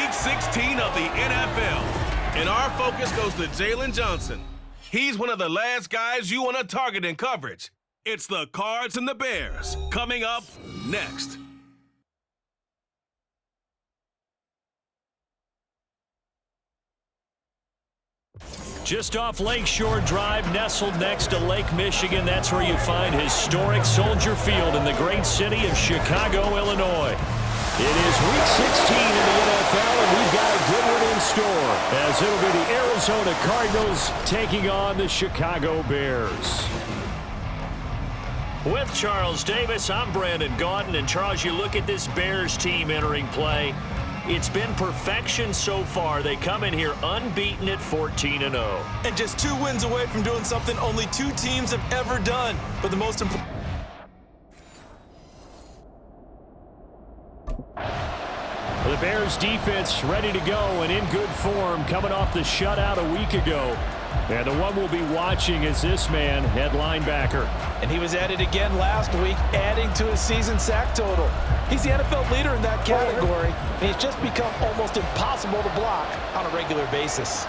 Week 16 of the NFL. And our focus goes to Jalen Johnson. He's one of the last guys you want to target in coverage. It's the Cards and the Bears, coming up next. Just off Lakeshore Drive, nestled next to Lake Michigan, that's where you find historic Soldier Field in the great city of Chicago, Illinois. It is Week 16 in the NFL, and we've got a good one in store, as it'll be the Arizona Cardinals taking on the Chicago Bears. With Charles Davis, I'm Brandon Gaudin, and Charles, you look at this Bears team entering play. It's been perfection so far. They come in here unbeaten at 14-0. And just 2 wins away from doing something only 2 teams have ever done. But the most important... The Bears defense ready to go and in good form coming off the shutout a week ago. And the one we'll be watching is this man at linebacker. And he was at it again last week, adding to his season sack total. He's the NFL leader in that category, and he's just become almost impossible to block on a regular basis.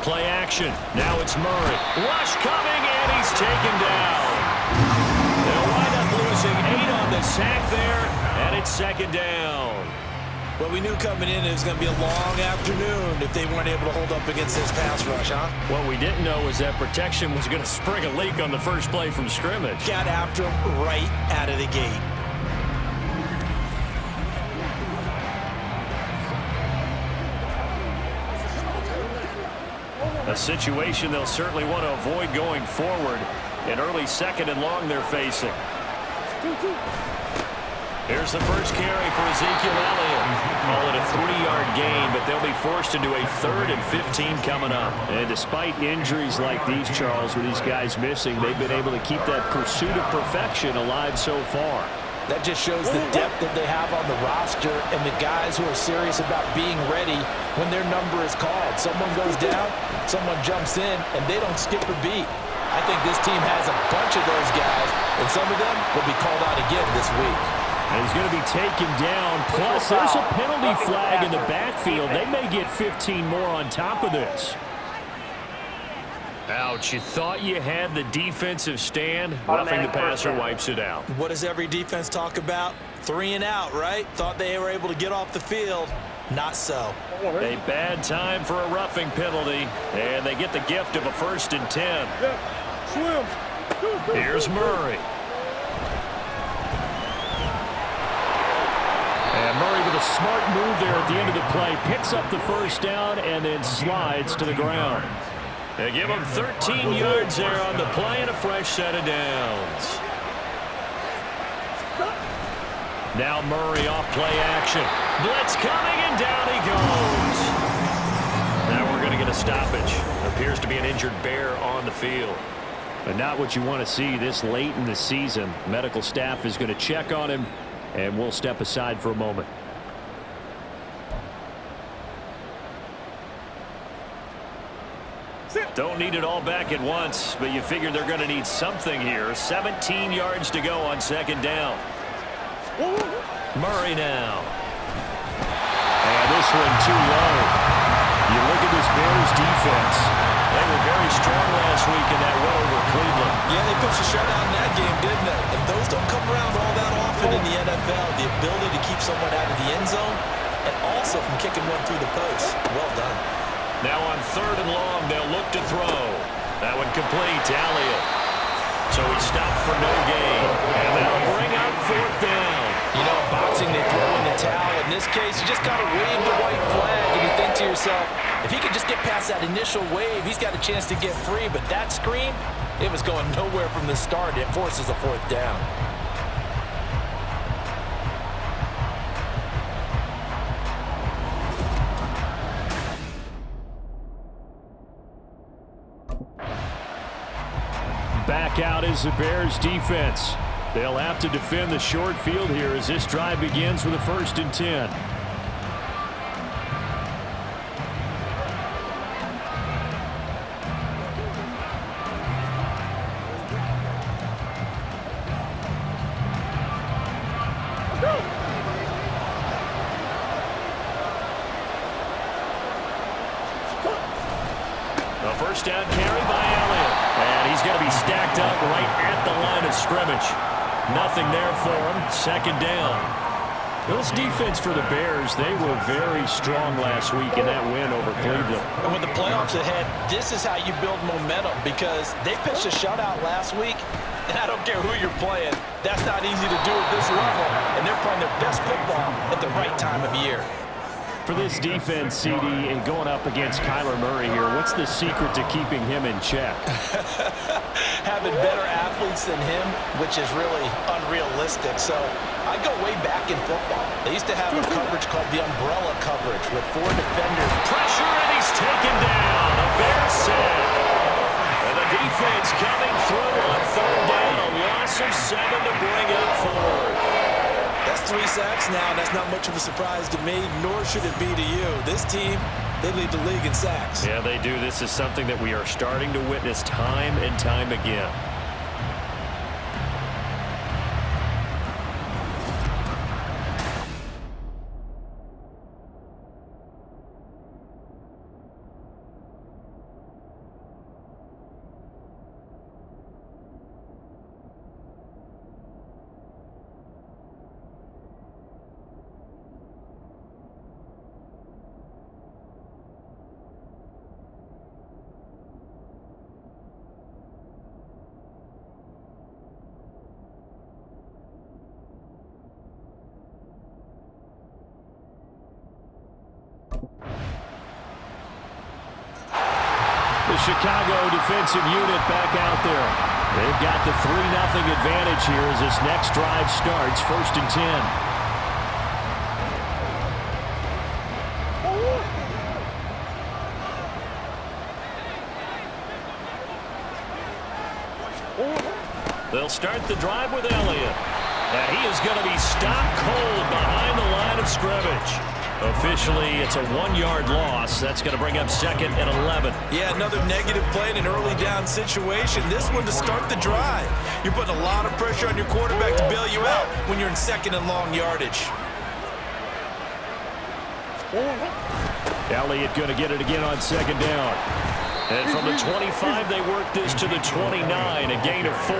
Play action. Now it's Murray. Rush coming, and he's taken down. They'll wind up losing 8 on the sack there, and it's 2nd down. Well, we knew coming in it was going to be a long afternoon if they weren't able to hold up against this pass rush, huh? What we didn't know was that protection was going to spring a leak on the first play from scrimmage. Got after him right out of the gate. A situation they'll certainly want to avoid going forward. An early 2nd and long they're facing. Here's the first carry for Ezekiel Elliott. Call it a 3-yard gain, but they'll be forced into a 3rd and 15 coming up. And despite injuries like these, Charles, with these guys missing, they've been able to keep that pursuit of perfection alive so far. That just shows the depth that they have on the roster and the guys who are serious about being ready when their number is called. Someone goes down, someone jumps in, and they don't skip a beat. I think this team has a bunch of those guys, and some of them will be called out again this week. And he's going to be taken down. Plus, there's a penalty flag in the backfield. They may get 15 more on top of this. Ouch, you thought you had the defensive stand. Roughing the passer wipes it out. What does every defense talk about? 3 and out, right? Thought they were able to get off the field. Not so. A bad time for a roughing penalty, and they get the gift of a 1st and 10. Here's Murray. And Murray with a smart move there at the end of the play. Picks up the 1st down and then slides to the ground. They give him 13 yards there on the play and a fresh set of downs. Now Murray off play action. Blitz coming, and down he goes. Now we're going to get a stoppage. Appears to be an injured Bear on the field. But not what you want to see this late in the season. Medical staff is going to check on him, and we'll step aside for a moment. Don't need it all back at once, but you figure they're going to need something here. 17 yards to go on 2nd down. Murray now. And this one too low. You look at this Bears defense. They were very strong last week in that win over Cleveland. Yeah, they pushed a shutout in that game, didn't they? And those don't come around all that often in the NFL. The ability to keep someone out of the end zone and also from kicking one through the post. Well done. Now on 3rd and long, they'll look to throw. That one complete to Elliott. So he stopped for no gain. And that'll bring out 4th down. You know, in boxing, they throw in the towel. In this case, you just kind of wave the white flag, and you think to yourself, if he could just get past that initial wave, he's got a chance to get free. But that screen, it was going nowhere from the start. It forces a 4th down. Back out is the Bears defense. They'll have to defend the short field here as this drive begins with a 1st and 10. A first down carry by Elliott. And he's going to be stacked up right at the line of scrimmage. Nothing there for him. Second down. Well, this defense for the Bears, they were very strong last week in that win over Cleveland. And with the playoffs ahead, this is how you build momentum because they pitched a shutout last week, and I don't care who you're playing. That's not easy to do at this level, and they're playing their best football at the right time of year. For this defense, CD, and going up against Kyler Murray here, what's the secret to keeping him in check? Having better athletes than him, which is really unrealistic. So I go way back in football. They used to have a coverage called the umbrella coverage with 4 defenders. Pressure, and he's taken down. A Bear sack. And the defense coming through on third down. A loss of 7 to bring up 4. That's 3 sacks now. That's not much of a surprise to me, nor should it be to you. This team, they lead the league in sacks. Yeah, they do. This is something that we are starting to witness time and time again. The Chicago defensive unit back out there. They've got the 3-0 advantage here as this next drive starts. 1st and 10. They'll start the drive with Elliott. And he is going to be stopped cold behind the line of scrimmage. Officially, it's a 1-yard loss. That's going to bring up 2nd and 11. Yeah, another negative play in an early down situation. This one to start the drive. You're putting a lot of pressure on your quarterback to bail you out when you're in 2nd and long yardage. Elliott going to get it again on 2nd down. And from the 25, they work this to the 29, a gain of 4.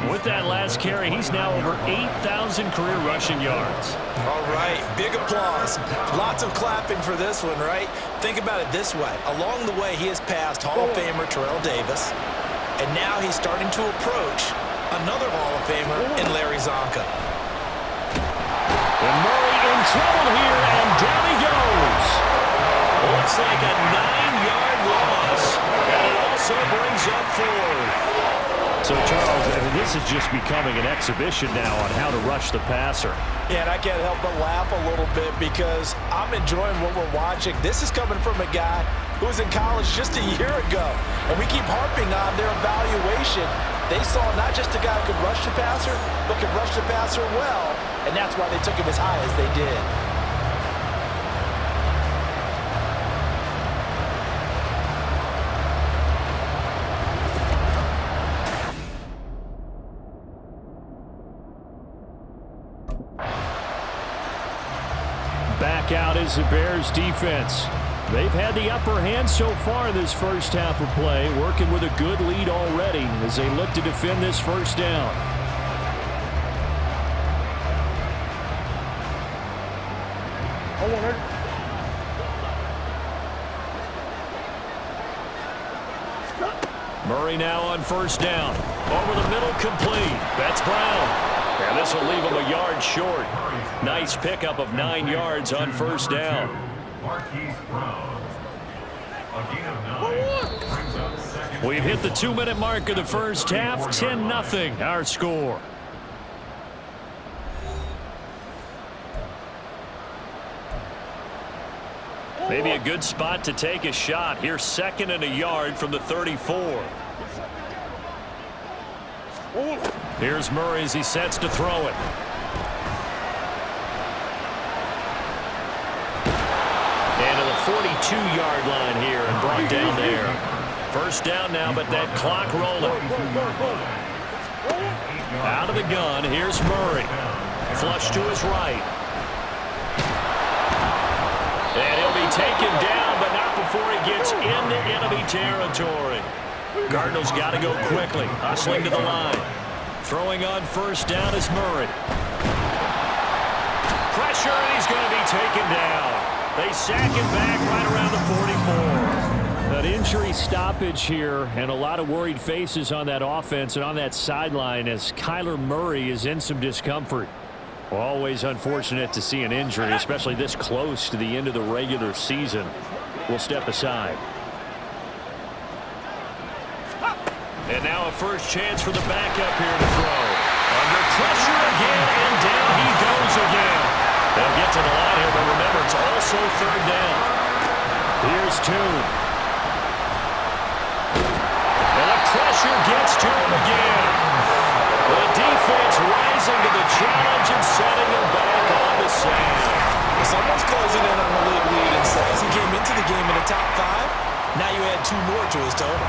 With that last carry, he's now over 8,000 career rushing yards. All right, big applause. Lots of clapping for this one, right? Think about it this way. Along the way, he has passed Hall of Famer Terrell Davis, and now he's starting to approach another Hall of Famer in Larry Zonka. And Murray in trouble here, and down he goes. Looks like a 9-yard loss, and it also brings up 4. So, Charles, this is just becoming an exhibition now on how to rush the passer. Yeah, and I can't help but laugh a little bit because I'm enjoying what we're watching. This is coming from a guy who was in college just a year ago, and we keep harping on their evaluation. They saw not just a guy who could rush the passer, but could rush the passer well, and that's why they took him as high as they did. Back out is the Bears defense. They've had the upper hand so far in this first half of play, working with a good lead already as they look to defend this first down. Murray now on first down. Over the middle, complete. That's Brown. And this will leave him a yard short. Nice pickup of 9 yards on first down. We've hit the 2-minute mark of the first half. 10-0 our score. Maybe a good spot to take a shot. Here's 2nd and a yard from the 34. Here's Murray as he sets to throw it. And to the 42-yard line here and brought down there. First down now, but that clock rolling. Out of the gun, here's Murray. Flush to his right. And he'll be taken down, but not stop before he gets into enemy territory. Cardinals got to go quickly, hustling to the line. Throwing on first down is Murray. Pressure, and he's going to be taken down. They sack him back right around the 44. An injury stoppage here, and a lot of worried faces on that offense and on that sideline as Kyler Murray is in some discomfort. Always unfortunate to see an injury, especially this close to the end of the regular season. We'll step aside. And now a first chance for the backup here to throw. Under pressure again, and down he goes again. They'll get to the line here, but remember, it's also third down. Here's Toon. And the pressure gets to him again. The defense rising to the challenge and setting him back on the sand. Someone's closing in on the league lead and says he came into the game in the top 5. Now you add 2 more to his total.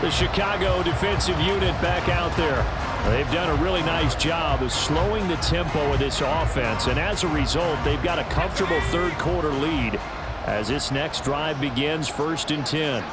The Chicago defensive unit back out there. They've done a really nice job of slowing the tempo of this offense, and as a result, they've got a comfortable third-quarter lead as this next drive begins 1st and 10.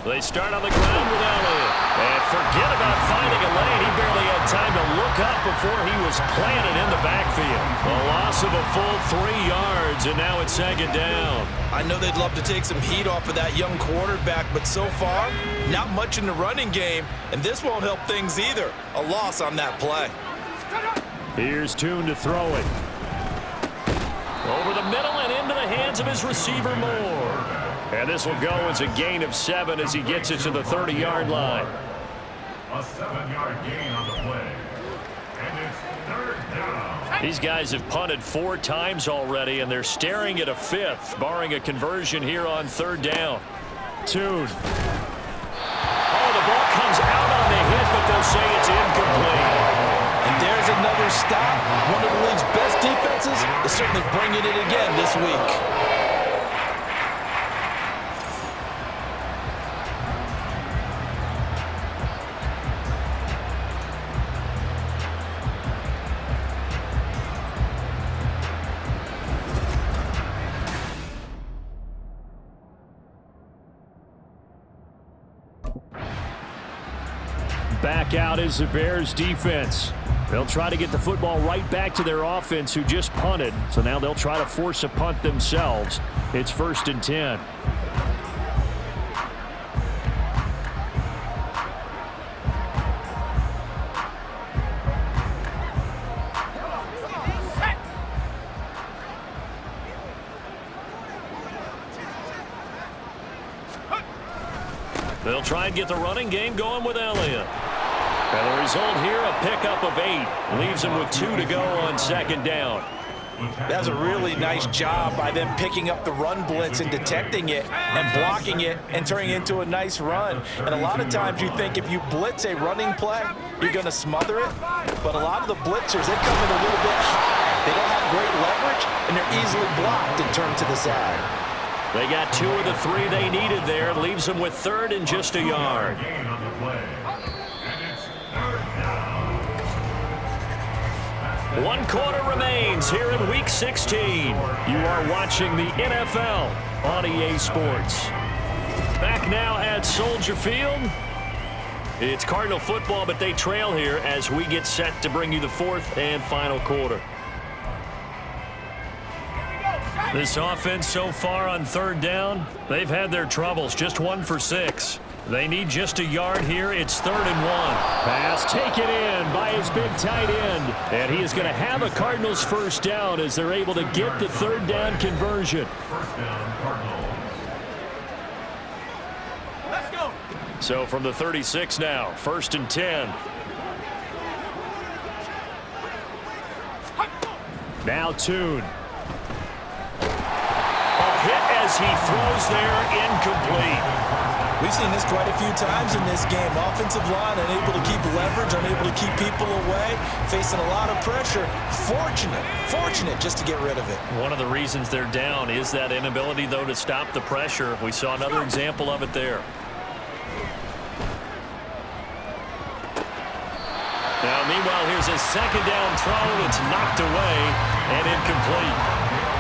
They start on the ground with Elliott. And forget about finding a lane. He barely had time to look up before he was planted in the backfield. A loss of a full 3 yards, and now it's 2nd down. I know they'd love to take some heat off of that young quarterback, but so far, not much in the running game, and this won't help things either. A loss on that play. Here's Toon to throw it. Over the middle and into the hands of his receiver Moore. And this will go as a gain of 7 as he gets it to the 30-yard line. A 7-yard gain on the play. And it's 3rd down. These guys have punted 4 times already, and they're staring at a 5th, barring a conversion here on 3rd down. Toon. Oh, the ball comes out on the hit, but they'll say it's incomplete. And there's another stop. One of the league's best defenses is certainly bringing it again this week. Back out is the Bears defense. They'll try to get the football right back to their offense who just punted. So now they'll try to force a punt themselves. It's 1st and 10. They'll try and get the running game going with Elliott. And the result here, a pickup of 8. Leaves him with 2 to go on 2nd down. That's a really nice job by them picking up the run blitz and detecting it and blocking it and turning it into a nice run. And a lot of times you think if you blitz a running play, you're going to smother it. But a lot of the blitzers, they come in a little bit high. They don't have great leverage, and they're easily blocked and turned to the side. They got 2 of the 3 they needed there. Leaves them with 3rd and just a yard. Gain on the play. And it's 3rd down. 1 quarter remains here in Week 16. You are watching the NFL on EA Sports. Back now at Soldier Field. It's Cardinal football, but they trail here as we get set to bring you the 4th and final quarter. This offense so far on 3rd down, they've had their troubles. Just 1 for 6. They need just a yard here. It's 3rd and 1. Pass taken in by his big tight end. And he is going to have a Cardinals first down as they're able to get the 3rd down conversion. First down, Cardinals. So from the 36 now, 1st and 10. Now Tune. A hit as he throws there, incomplete. We've seen this quite a few times in this game. Offensive line unable to keep leverage, unable to keep people away, facing a lot of pressure. Fortunate just to get rid of it. One of the reasons they're down is that inability, though, to stop the pressure. We saw another example of it there. Now, meanwhile, here's a second down throw. It's knocked away and incomplete.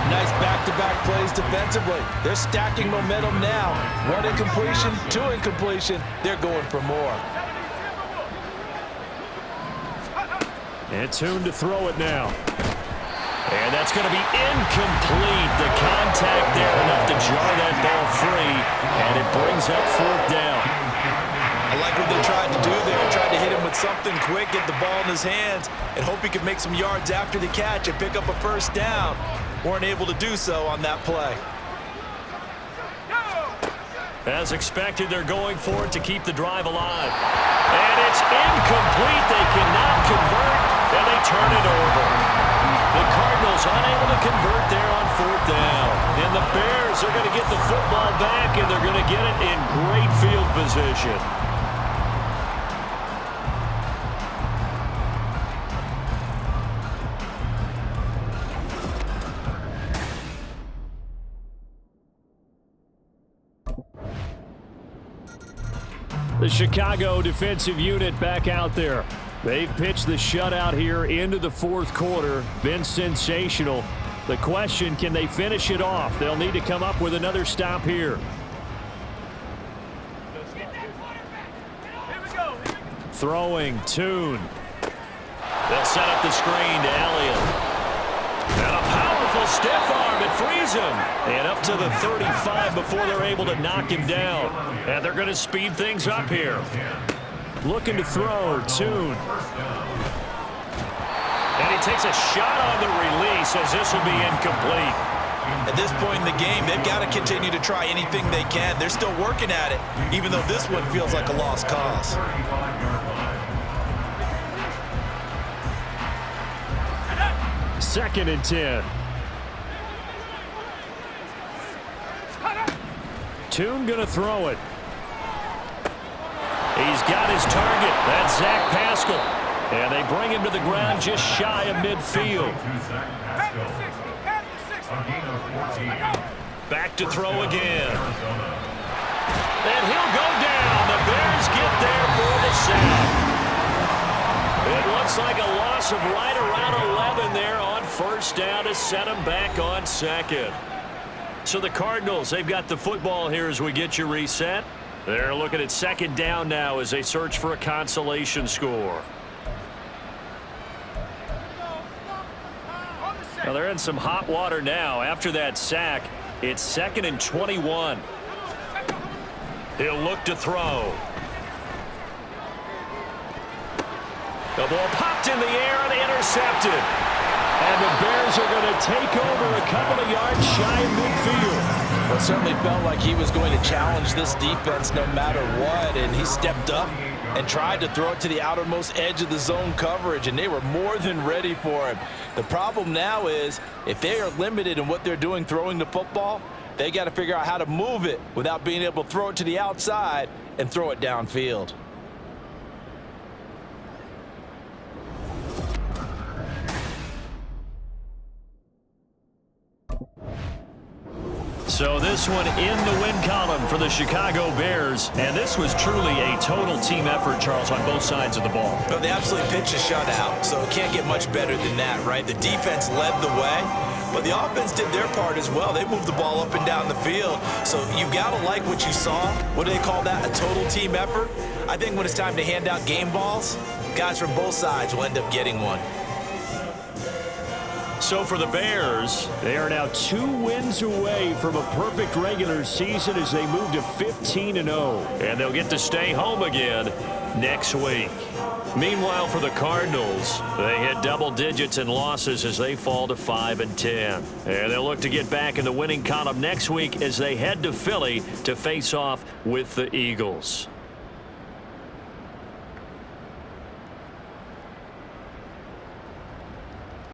Nice back-to-back plays defensively. They're stacking momentum now. One incompletion, two incompletion. They're going for more. And Tune to throw it now. And that's going to be incomplete. The contact there enough to jar that ball free. And it brings up fourth down. I like what they tried to do there. Tried to hit him with something quick, get the ball in his hands, and hope he could make some yards after the catch and pick up a first down. Weren't able to do so on that play. As expected, they're going for it to keep the drive alive. And it's incomplete. They cannot convert, and they turn it over. The Cardinals unable to convert there on fourth down. And the Bears are going to get the football back, and they're going to get it in great field position. The Chicago defensive unit back out there. They've pitched the shutout here into the fourth quarter. Been sensational. The question, can they finish it off? They'll need to come up with another stop here. Throwing, Tune. They'll set up the screen to Elliott. And a powerful stiff arm. It frees him. And up to the 35 before they're able to knock him down. And they're going to speed things up here. Looking to throw, Tune. And he takes a shot on the release as this will be incomplete. At this point in the game, they've got to continue to try anything they can. They're still working at it, even though this one feels like a lost cause. Second and 10. Tune going to throw it. He's got his target. That's Zach Pascal. And they bring him to the ground just shy of midfield. Back to throw again. And he'll go down. The Bears get there for the sack. It looks like a loss of right around 11 there on first down to set him back on second. So the Cardinals, they've got the football here as we get you reset. They're looking at second down now as they search for a consolation score. Now they're in some hot water now. After that sack, it's 2nd and 21. He'll look to throw. The ball popped in the air and intercepted. And the Bears are going to take over a couple of yards shy of midfield. Well, it certainly felt like he was going to challenge this defense no matter what, and he stepped up and tried to throw it to the outermost edge of the zone coverage, and they were more than ready for him. The problem now is if they are limited in what they're doing throwing the football, they got to figure out how to move it without being able to throw it to the outside and throw it downfield. So this one in the win column for the Chicago Bears. And this was truly a total team effort, Charles, on both sides of the ball. Well, they absolutely pitched a shutout, so it can't get much better than that, right? The defense led the way, but the offense did their part as well. They moved the ball up and down the field. So you've got to like what you saw. What do they call that? A total team effort? I think when it's time to hand out game balls, guys from both sides will end up getting one. So for the Bears, they are now 2 wins away from a perfect regular season as they move to 15-0. And they'll get to stay home again next week. Meanwhile, for the Cardinals, they hit double digits in losses as they fall to 5-10. And they'll look to get back in the winning column next week as they head to Philly to face off with the Eagles.